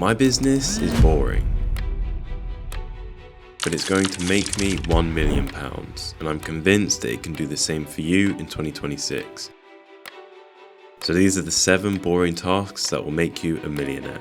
My business is boring, but it's going to make me £1 million, and I'm convinced that it can do the same for you in 2026. So these are the 7 boring tasks that will make you a millionaire.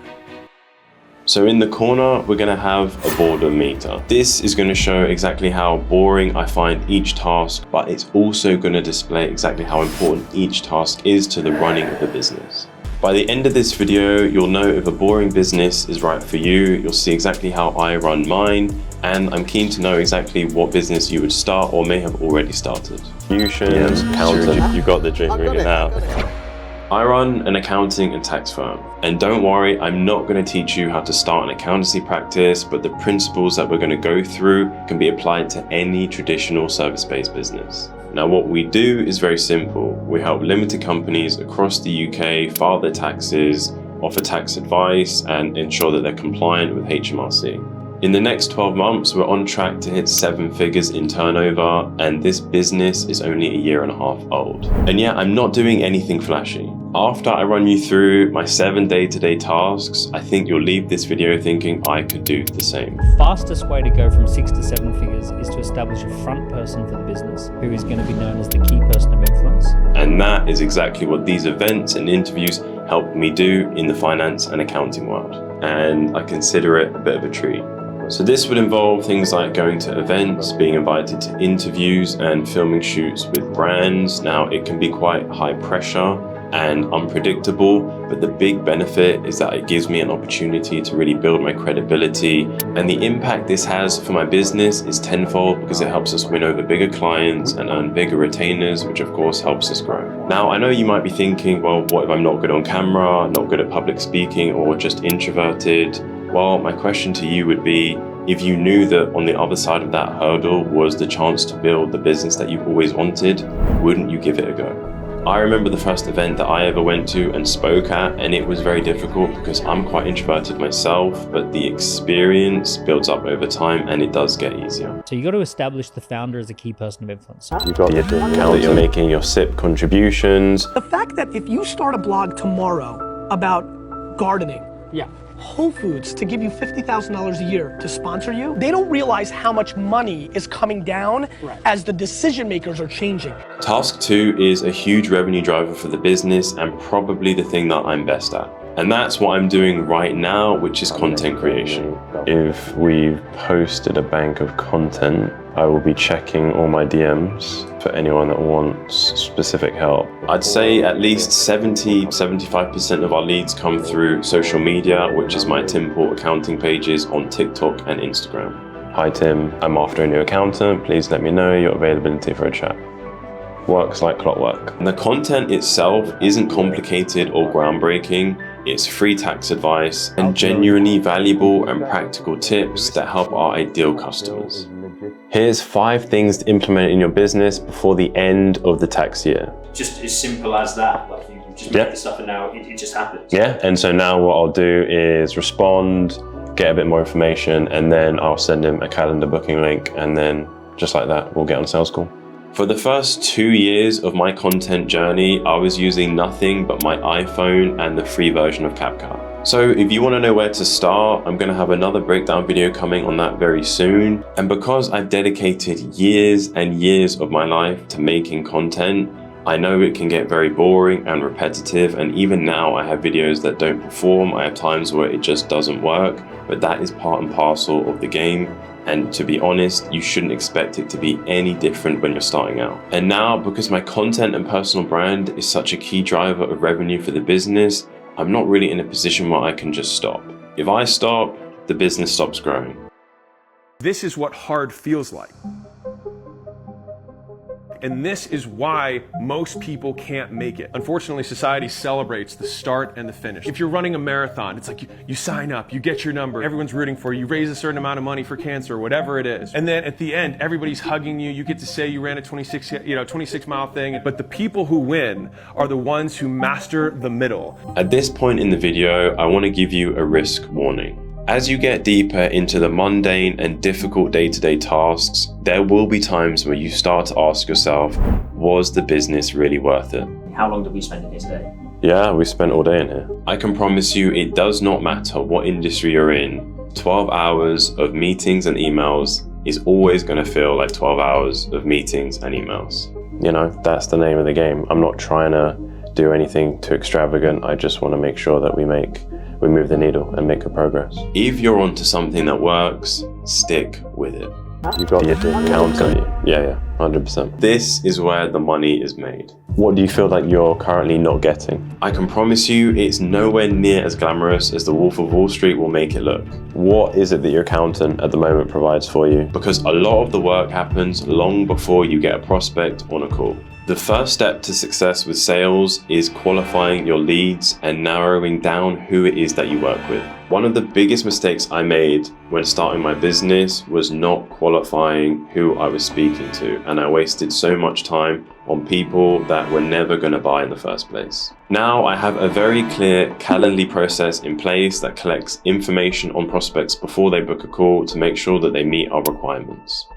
So in the corner, we're going to have a boredom meter. This is going to show exactly how boring I find each task, but it's also going to display exactly how important each task is to the running of the business. By the end of this video, you'll know if a boring business is right for you. You'll see exactly how I run mine, and I'm keen to know exactly what business you would start or may have already started. Fusions, accountant, you got the drink ringing out. I run an accounting and tax firm, and don't worry, I'm not going to teach you how to start an accountancy practice, but the principles that we're going to go through can be applied to any traditional service-based business. Now, what we do is very simple. We help limited companies across the UK file their taxes, offer tax advice, and ensure that they're compliant with HMRC. In the next 12 months, we're on track to hit 7 figures in turnover, and this business is only a year and a half old. And yeah, I'm not doing anything flashy. After I run you through my 7 day-to-day tasks, I think you'll leave this video thinking I could do the same. Fastest way to go from 6 to 7 figures is to establish a front person for the business who is going to be known as the key person of influence. And that is exactly what these events and interviews helped me do in the finance and accounting world. And I consider it a bit of a treat. So this would involve things like going to events, being invited to interviews, and filming shoots with brands. Now, it can be quite high pressure and unpredictable, but the big benefit is that it gives me an opportunity to really build my credibility, and the impact this has for my business is tenfold because it helps us win over bigger clients and earn bigger retainers, which of course helps us grow. Now, I know you might be thinking, well, what if I'm not good on camera, not good at public speaking, or just introverted? Well, my question to you would be, if you knew that on the other side of that hurdle was the chance to build the business that you've always wanted, wouldn't you give it a go? I remember the first event that I ever went to and spoke at, and it was very difficult because I'm quite introverted myself, but the experience builds up over time and it does get easier. So you got to establish the founder as a key person of influence. You've got the account that you're making your SIP contributions. The fact that if you start a blog tomorrow about gardening, Whole Foods to give you $50,000 a year to sponsor you, they don't realize how much money is coming down as the decision makers are changing. Task 2 is a huge revenue driver for the business and probably the thing that I'm best at. And that's what I'm doing right now, which is content creation. If we've posted a bank of content, I will be checking all my DMs for anyone that wants specific help. I'd say at least 70-75% of our leads come through social media, which is my Tim Port accounting pages on TikTok and Instagram. Hi Tim, I'm after a new accountant. Please let me know your availability for a chat. Works like clockwork. And the content itself isn't complicated or groundbreaking. It's free tax advice and genuinely valuable and practical tips that help our ideal customers. Here's 5 things to implement in your business before the end of the tax year. Just as simple as that, like you just make this stuff and now it just happens. Yeah, and so now what I'll do is respond, get a bit more information, and then I'll send him a calendar booking link, and then just like that, we'll get on sales call. For the first 2 years of my content journey, I was using nothing but my iPhone and the free version of CapCut. So if you want to know where to start, I'm going to have another breakdown video coming on that very soon. And because I've dedicated years and years of my life to making content, I know it can get very boring and repetitive, and even now I have videos that don't perform. I have times where it just doesn't work, but that is part and parcel of the game. And to be honest, you shouldn't expect it to be any different when you're starting out. And now, because my content and personal brand is such a key driver of revenue for the business, I'm not really in a position where I can just stop. If I stop, the business stops growing. This is what hard feels like. And this is why most people can't make it. Unfortunately, society celebrates the start and the finish. If you're running a marathon, it's like you sign up, you get your number, everyone's rooting for you, you raise a certain amount of money for cancer, whatever it is. And then at the end, everybody's hugging you, you get to say you ran a 26-mile thing. But the people who win are the ones who master the middle. At this point in the video, I want to give you a risk warning. As you get deeper into the mundane and difficult day-to-day tasks, there will be times where you start to ask yourself, was the business really worth it? How long did we spend in here today? Yeah, we spent all day in here. I can promise you it does not matter what industry you're in, 12 hours of meetings and emails is always going to feel like 12 hours of meetings and emails. You know, that's the name of the game. I'm not trying to do anything too extravagant. I just want to make sure that we move the needle and make good progress. If you're onto something that works, stick with it. You got the accountant. Yeah, 100%. This is where the money is made. What do you feel like you're currently not getting? I can promise you it's nowhere near as glamorous as the Wolf of Wall Street will make it look. What is it that your accountant at the moment provides for you? Because a lot of the work happens long before you get a prospect on a call. The first step to success with sales is qualifying your leads and narrowing down who it is that you work with. One of the biggest mistakes I made when starting my business was not qualifying who I was speaking to, and I wasted so much time on people that were never going to buy in the first place. Now I have a very clear Calendly process in place that collects information on prospects before they book a call to make sure that they meet our requirements.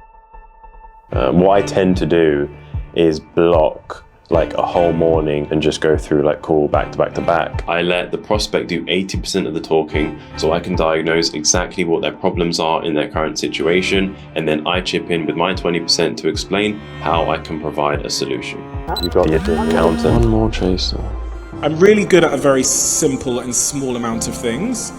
What I tend to do is block like a whole morning and just go through like call back to back to back. I let the prospect do 80% of the talking so I can diagnose exactly what their problems are in their current situation, and then I chip in with my 20% to explain how I can provide a solution. You got the accountant. One more chaser. I'm really good at a very simple and small amount of things,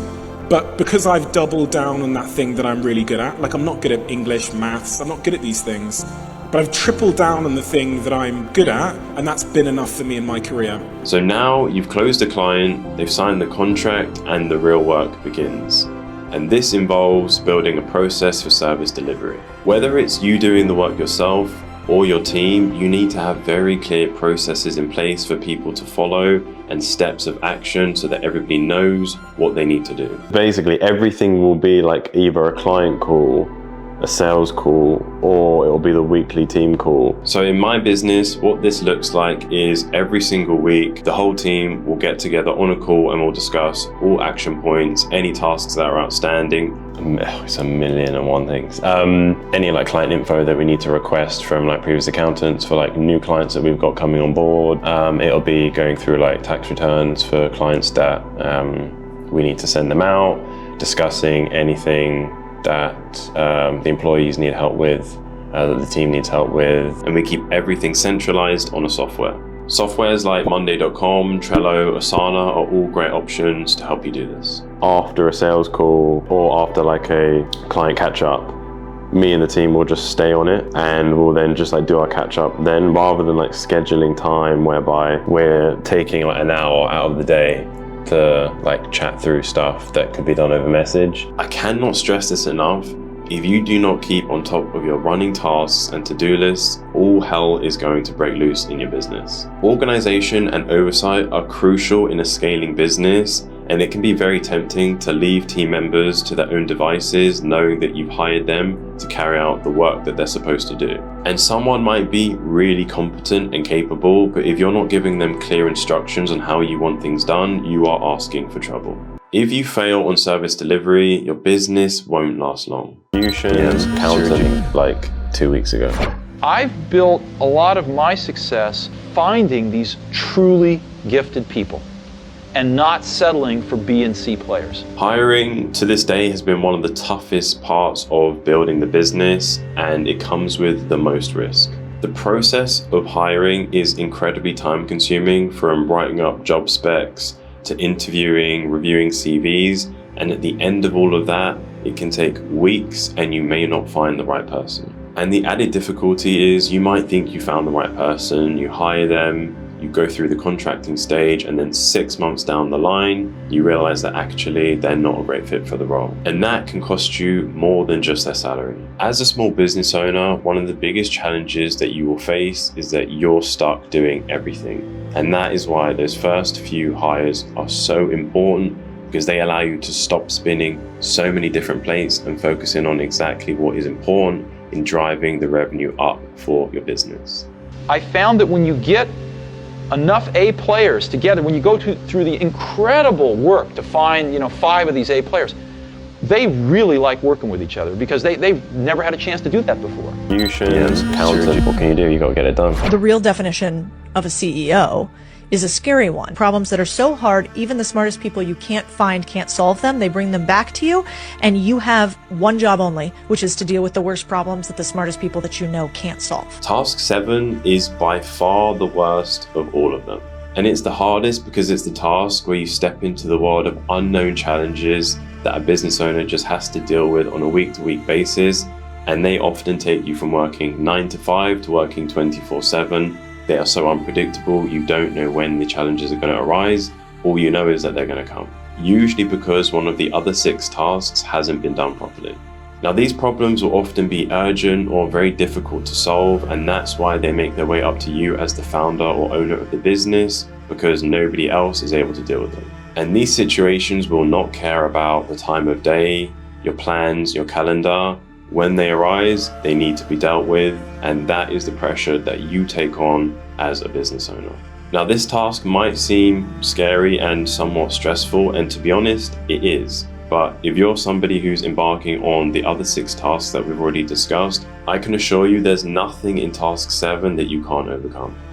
but because I've doubled down on that thing that I'm really good at, like I'm not good at English, maths, I'm not good at these things, but I've tripled down on the thing that I'm good at, and that's been enough for me in my career. So now you've closed a client, they've signed the contract, and the real work begins. And this involves building a process for service delivery. Whether it's you doing the work yourself or your team, you need to have very clear processes in place for people to follow and steps of action so that everybody knows what they need to do. Basically, everything will be like either a client call, a sales call, or it will be the weekly team call. So in my business, what this looks like is every single week, the whole team will get together on a call and we'll discuss all action points, any tasks that are outstanding. It's 1,000,001 things. Any like client info that we need to request from like previous accountants for like new clients that we've got coming on board. It'll be going through like tax returns for clients that we need to send them out, discussing anything that the employees need help with, that the team needs help with. And we keep everything centralized on a software. Softwares like Monday.com, Trello, Asana are all great options to help you do this. After a sales call or after like a client catch up, me and the team will just stay on it and we'll then just like do our catch up then, rather than like scheduling time whereby we're taking like an hour out of the day to like chat through stuff that could be done over message. I cannot stress this enough. If you do not keep on top of your running tasks and to-do lists, all hell is going to break loose in your business. Organization and oversight are crucial in a scaling business, and it can be very tempting to leave team members to their own devices knowing that you've hired them to carry out the work that they're supposed to do. And someone might be really competent and capable, but if you're not giving them clear instructions on how you want things done, you are asking for trouble. If you fail on service delivery, your business won't last long. You should accountant like 2 weeks ago. I've built a lot of my success finding these truly gifted people and not settling for B and C players. Hiring to this day has been one of the toughest parts of building the business, and it comes with the most risk. The process of hiring is incredibly time consuming, from writing up job specs to interviewing, reviewing CVs, and at the end of all of that, it can take weeks and you may not find the right person. And the added difficulty is you might think you found the right person, you hire them, you go through the contracting stage, and then 6 months down the line, you realize that actually they're not a great fit for the role. And that can cost you more than just their salary. As a small business owner, one of the biggest challenges that you will face is that you're stuck doing everything. And that is why those first few hires are so important, because they allow you to stop spinning so many different plates and focusing on exactly what is important in driving the revenue up for your business. I found that when you get enough A players together, when you go through the incredible work to find 5 of these A players, they really like working with each other because they've never had a chance to do that before. You should accountant. What can you do? You got to get it done. The real definition of a CEO is a scary one. Problems that are so hard, even the smartest people you can't find can't solve them. They bring them back to you, and you have one job only, which is to deal with the worst problems that the smartest people that you know can't solve. Task 7 is by far the worst of all of them. And it's the hardest because it's the task where you step into the world of unknown challenges that a business owner just has to deal with on a week-to-week basis. And they often take you from working 9 to 5 to working 24/7. They are so unpredictable, you don't know when the challenges are going to arise. All you know is that they're going to come. Usually because one of the other 6 tasks hasn't been done properly. Now these problems will often be urgent or very difficult to solve, and that's why they make their way up to you as the founder or owner of the business, because nobody else is able to deal with them. And these situations will not care about the time of day, your plans, your calendar. When they arise, they need to be dealt with, and that is the pressure that you take on as a business owner. Now this task might seem scary and somewhat stressful, and to be honest, it is. But if you're somebody who's embarking on the other 6 tasks that we've already discussed, I can assure you there's nothing in task 7 that you can't overcome.